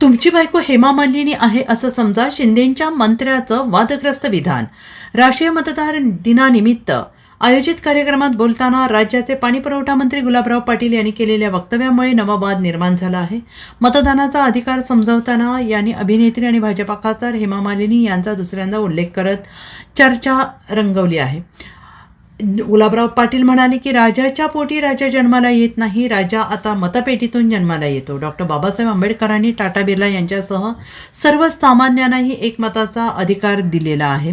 तुमची बायको हेमा मालिनी आहे असं समजा, शिंदेंच्या मंत्र्याचं वादग्रस्त विधान. राष्ट्रीय मतदार दिनानिमित्त आयोजित कार्यक्रमात बोलताना राज्याचे पाणीपुरवठा मंत्री गुलाबराव पाटील यांनी केलेल्या वक्तव्यामुळे नवा वाद निर्माण झाला आहे. मतदानाचा अधिकार समजावताना यांनी अभिनेत्री आणि भाजपा खासदार हेमा मालिनी यांचा दुसऱ्यांदा उल्लेख करत चर्चा रंगवली आहे. गुलाबराव पाटील म्हणाले की राजाच्या पोटी राजा जन्माला येत नाही, राजा आता मतपेटीतून जन्माला येतो. डॉक्टर बाबासाहेब आंबेडकरांनी टाटा बिर्ला यांच्यासह सर्वसामान्यांनाही एकमताचा अधिकार दिलेला आहे.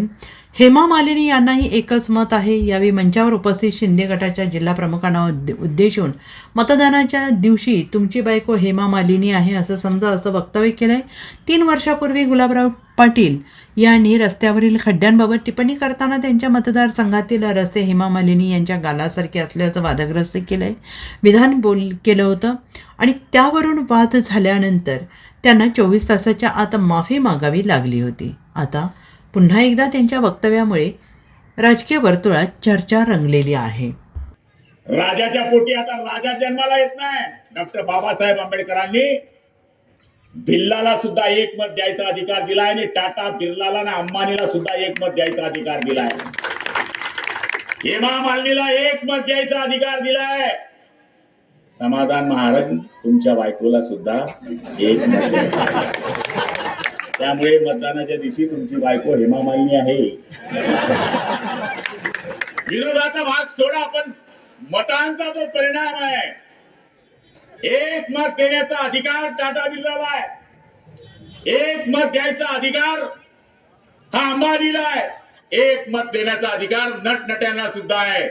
हेमा मालिनी यांनाही एकच मत आहे. यावेळी मंचावर उपस्थित शिंदे गटाच्या जिल्हा प्रमुखांना उद्देशून मतदानाच्या दिवशी तुमची बायको हेमा मालिनी आहे असं समजा असं वक्तव्य केलं आहे. 3 वर्षापूर्वी गुलाबराव पाटील यांनी रस्त्यावरील खड्ड्यांबाबत टिप्पणी करताना त्यांच्या मतदारसंघातील रस्ते हेमा मालिनी यांच्या गालासारखे असल्याचं वादग्रस्त केलं आहे. विधान केलं होतं आणि त्यावरून वाद झाल्यानंतर त्यांना 24 तासाच्या आत माफी मागावी लागली होती. आता पुन्हा एकदा त्यांच्या वक्तव्यामुळे राजकीय वर्तुळात चर्चा रंगलेली आहे. राजाच्या पोटी आता राजा जन्माला येत नाही. डॉक्टर बाबासाहेब आंबेडकरांनी बिर्लाला सुद्धा एक मत द्यायचा अधिकार दिलाय आणि टाटा बिर्लाला आणि अंबानीला सुद्धा एक मत द्यायचा अधिकार दिलाय. हेमा मालिनीला एक मत द्यायचा अधिकार दिलाय. समाधान महाराज तुमच्या बायकोला सुद्धा एक मत द्यायचा. त्यामुळे मतदानाच्या दिवशी तुमची बायको हेमा मालिनी आहे. विरोधाचा भाग सोडा, पण मतांचा जो परिणाम आहे, एक मत देण्याचा अधिकार टाटा बिर्लाला आहे, एक मत द्यायचा अधिकार हा अंबानीला आहे, एक मत देण्याचा अधिकार नटनट्यांना सुद्धा आहे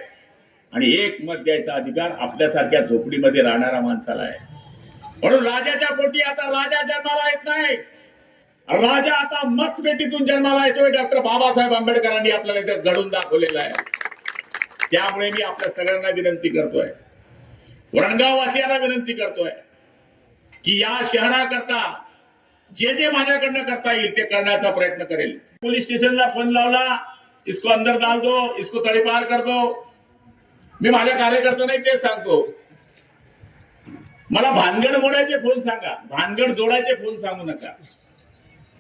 आणि एक मत द्यायचा अधिकार आपल्यासारख्या झोपडीमध्ये राहणाऱ्या माणसाला आहे. म्हणून राजाच्या पोटी आता राजा जन्माला येत नाही, राजा आता मतपेटीतून जन्माला येतोय. डॉक्टर बाबासाहेब आंबेडकरांनी आपल्याला इथे घडून दाखवलेलं आहे. त्यामुळे मी आपल्या सगळ्यांना विनंती करतोय, वरणगाव वासियांना विनंती करतोय की या शहराकरता जे जे माझ्याकडनं करता येईल ते करण्याचा प्रयत्न करेल. पोलीस स्टेशनला फोन लावला, इसको अंदर डाल दो, इसको तडीपार कर दो. मी माझ्या कार्यकर्त्यांना तेच सांगतो, मला भानगड मोडायचे फोन सांगा, भानगड जोडायचे फोन सांगू नका.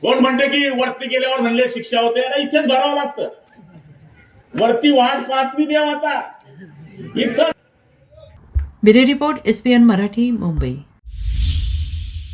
कोण म्हणते की वरती गेल्यावर म्हणले शिक्षा होते, अरे इथेच भरावं लागतं. वरती वाट पाहत मी देव आता इथं. Bureau report, SPN Marathi, Mumbai.